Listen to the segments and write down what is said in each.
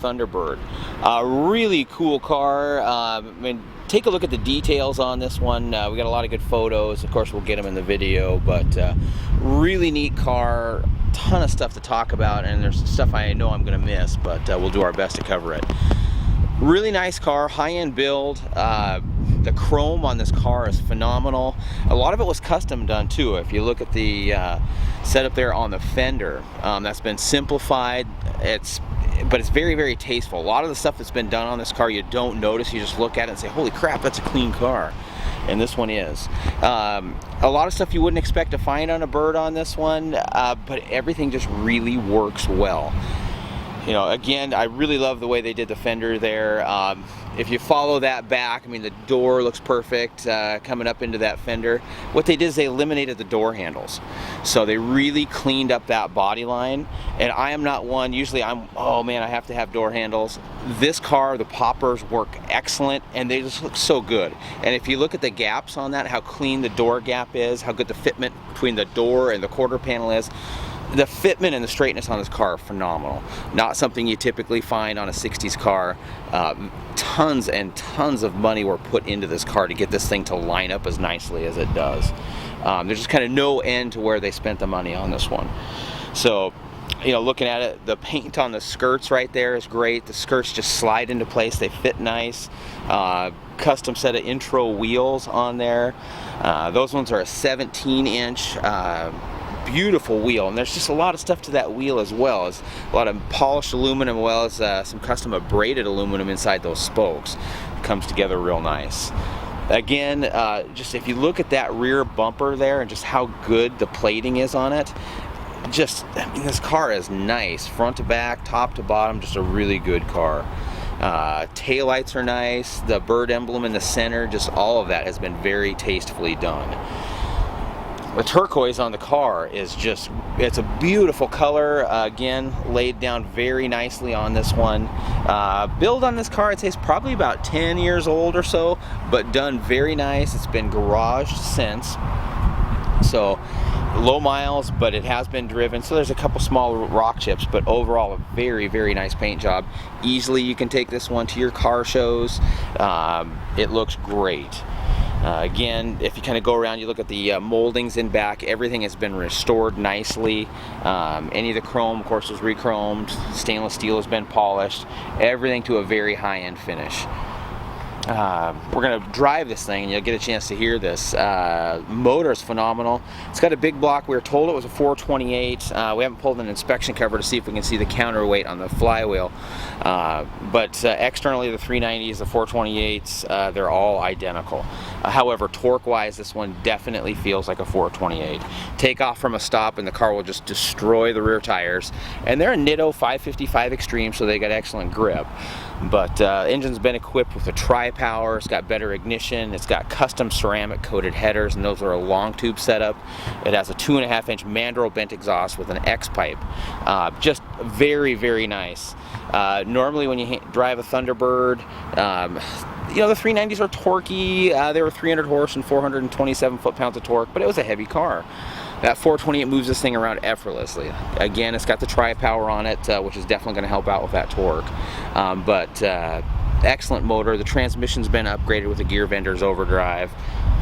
Thunderbird. Really cool car. I mean, take a look at the details on this one. We got a lot of good photos. Of course, we'll get them in the video, but really neat car. Ton of stuff to talk about, and there's stuff I know I'm going to miss, but we'll do our best to cover it. Really nice car, high-end build. The chrome on this car is phenomenal. A lot of it was custom done too. If you look at the setup there on the fender, that's been simplified. But it's very, very tasteful. A lot of the stuff that's been done on this car you don't notice. You just look at it and say, holy crap, that's a clean car. And this one is. A lot of stuff you wouldn't expect to find on a Bird on this one, but everything just really works well. You know, again, I really love the way they did the fender there. If you follow that back, I mean, the door looks perfect coming up into that fender. What they did is they eliminated the door handles. So they really cleaned up that body line. And I am not one, usually oh man, I have to have door handles. This car, the poppers work excellent, and they just look so good. And if you look at the gaps on that, how clean the door gap is, how good the fitment between the door and the quarter panel is, the fitment and the straightness on this car are phenomenal. Not something you typically find on a 60s car. Tons and tons of money were put into this car to get this thing to line up as nicely as it does. There's just kind of no end to where they spent the money on this one. So, you know, looking at it, the paint on the skirts right there is great. The skirts just slide into place. They fit nice. Custom set of intro wheels on there. Those ones are a 17-inch. Beautiful wheel, and there's just a lot of stuff to that wheel as well. It's a lot of polished aluminum as well as some custom abraded aluminum inside those spokes. It comes together real nice. Again, just if you look at that rear bumper there and just how good the plating is on it, just, I mean, this car is nice. Front to back, top to bottom, just a really good car. Taillights are nice. The bird emblem in the center, just all of that has been very tastefully done. The turquoise on the car is just, it's a beautiful color. Again, laid down very nicely on this one. Build on this car, I'd say it's probably about 10 years old or so, but done very nice. It's been garaged since. So low miles, but it has been driven. So there's a couple small rock chips, but overall a very, very nice paint job. Easily you can take this one to your car shows. It looks great. Again, if you kind of go around, you look at the moldings in back, everything has been restored nicely. Any of the chrome, of course, was re-chromed. Stainless steel has been polished. Everything to a very high-end finish. We're going to drive this thing, and you'll get a chance to hear this. Motor is phenomenal. It's got a big block. We were told it was a 428. We haven't pulled an inspection cover to see if we can see the counterweight on the flywheel. But externally, the 390s, the 428s, they're all identical. However, torque-wise, this one definitely feels like a 428. Take off from a stop, and the car will just destroy the rear tires. And they're a Nitto 555 Extreme, so they got excellent grip. But engine's been equipped with a tri-power. It's got better ignition. It's got custom ceramic coated headers, and those are a long tube setup. It has a 2.5-inch mandrel bent exhaust with an X pipe. Just very, very nice. Normally when you drive a Thunderbird, you know, the 390s are torquey. They were 300 horse and 427 foot-pounds of torque, but it was a heavy car. That 428 moves this thing around effortlessly. Again, it's got the tri-power on it, which is definitely going to help out with that torque. Excellent motor. The transmission's been upgraded with a gear vendor's overdrive.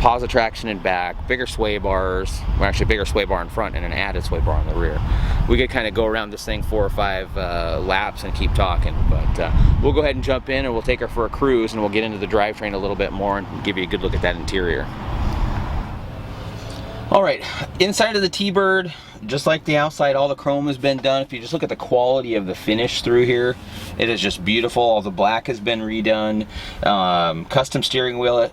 Positive traction in back, bigger sway bars, well, actually bigger sway bar in front and an added sway bar in the rear. We could kind of go around this thing 4 or 5 laps and keep talking, but we'll go ahead and jump in and we'll take her for a cruise, and we'll get into the drivetrain a little bit more and give you a good look at that interior. Alright, inside of the T-Bird, just like the outside, all the chrome has been done. If you just look at the quality of the finish through here, it is just beautiful. All the black has been redone. Custom steering wheel.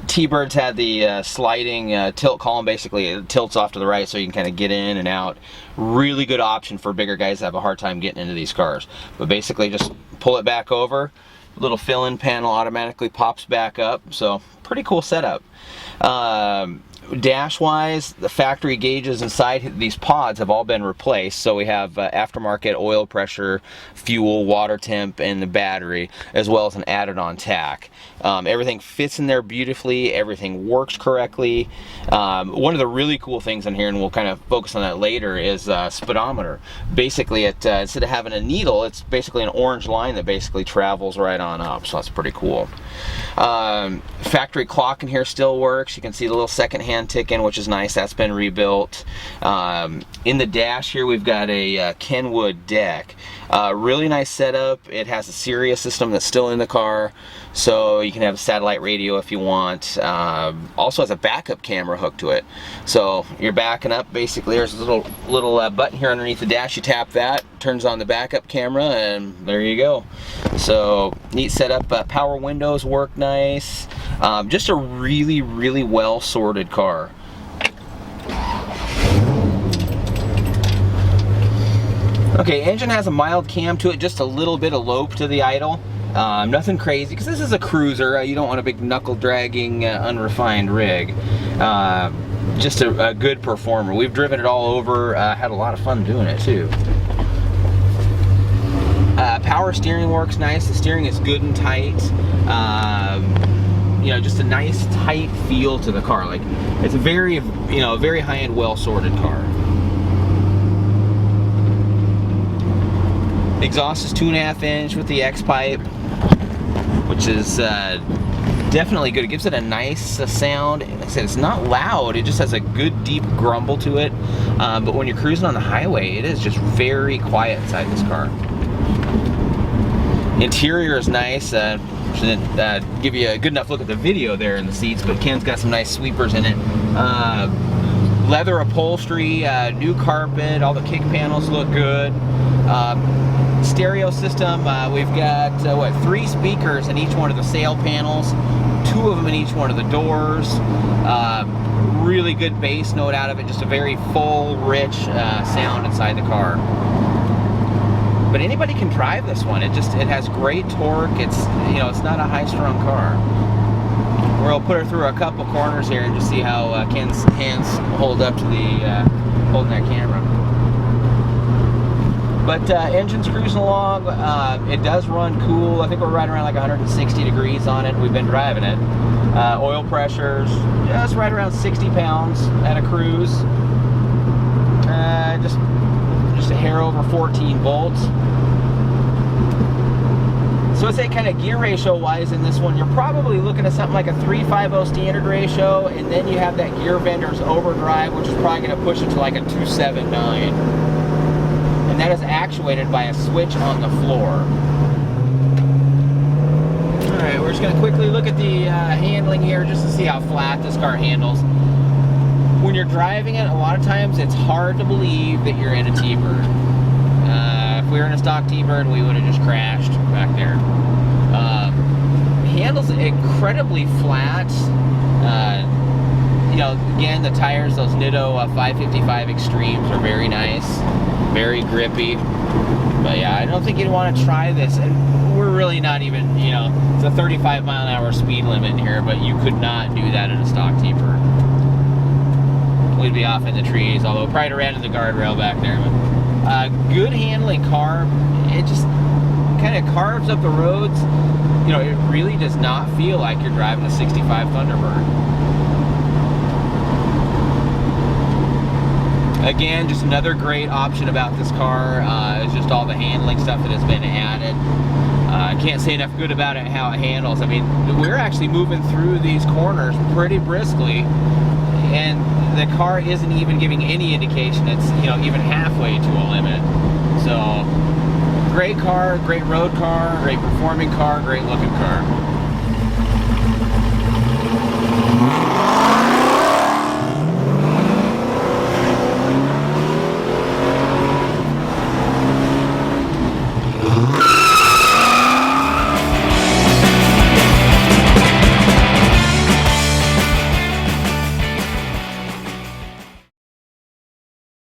T-Bird's had the sliding tilt column. Basically, it tilts off to the right so you can kind of get in and out. Really good option for bigger guys that have a hard time getting into these cars. But basically, just pull it back over. Little fill-in panel automatically pops back up. So pretty cool setup. Dash wise, the factory gauges inside these pods have all been replaced, so we have aftermarket oil pressure, fuel, water temp, and the battery, as well as an added on tack. Everything fits in there beautifully, everything works correctly. One of the really cool things in here, and we'll kind of focus on that later, is speedometer. Basically, instead of having a needle, it's basically an orange line that basically travels right on up, so that's pretty cool. Factory clock in here still works. You can see the little second hand ticking, which is nice. That's been rebuilt. In the dash here, we've got a Kenwood deck. Really nice setup. It has a Sirius system that's still in the car, so you can have a satellite radio if you want. Also has a backup camera hooked to it. So you're backing up, basically there's a little button here underneath the dash. You tap that, turns on the backup camera, and there you go. So neat setup. Power windows work nice. Just a really well sorted car. Okay, engine has a mild cam to it, just a little bit of lope to the idle. Nothing crazy, because this is a cruiser. You don't want a big knuckle dragging, unrefined rig. Just a good performer. We've driven it all over, had a lot of fun doing it too. Power steering works nice. The steering is good and tight. You know, just a nice tight feel to the car. Like, it's a very, very high-end, well-sorted car. Exhaust is 2.5 inch with the X pipe, which is definitely good. It gives it a nice sound. Like I said, it's not loud. It just has a good deep grumble to it. But when you're cruising on the highway, it is just very quiet inside this car. Interior is nice. Didn't give you a good enough look at the video there in the seats, but Ken's got some nice sweepers in it. Leather upholstery, new carpet, all the kick panels look good. Stereo system, we've got 3 speakers in each one of the sail panels, 2 of them in each one of the doors. Really good bass note out of it, just a very full, rich sound inside the car. But anybody can drive this one. It has great torque. It's it's not a high-strung car. We'll put her through a couple corners here and just see how Ken's hands hold up to the holding that camera. But engine's cruising along. It does run cool. I think we're right around like 160 degrees on it. We've been driving it. Oil pressure's just right around 60 pounds at a cruise. Just a hair over 14 volts. So I'd say kind of gear ratio wise in this one, you're probably looking at something like a 350 standard ratio, and then you have that gear vendor's overdrive, which is probably going to push it to like a 279. And that is actuated by a switch on the floor. Alright, we're just going to quickly look at the handling here just to see how flat this car handles. When you're driving it, a lot of times it's hard to believe that you're in a T-Bird. If we were in a stock T-Bird, we would have just crashed back there. Handles incredibly flat. Again, the tires, those Nitto 555 Extremes are very nice, very grippy. But yeah, I don't think you'd want to try this. And we're really not even, it's a 35 mile an hour speed limit in here, but you could not do that in a stock T-Bird. We'd be off in the trees, although probably ran into the guardrail back there. But good handling car. It just kind of carves up the roads. It really does not feel like you're driving a 65 Thunderbird. Again, just another great option about this car is just all the handling stuff that has been added. I can't say enough good about it, how it handles. I mean, we're actually moving through these corners pretty briskly, and the car isn't even giving any indication it's even halfway to a limit. So great car, great road car, great performing car, great looking car.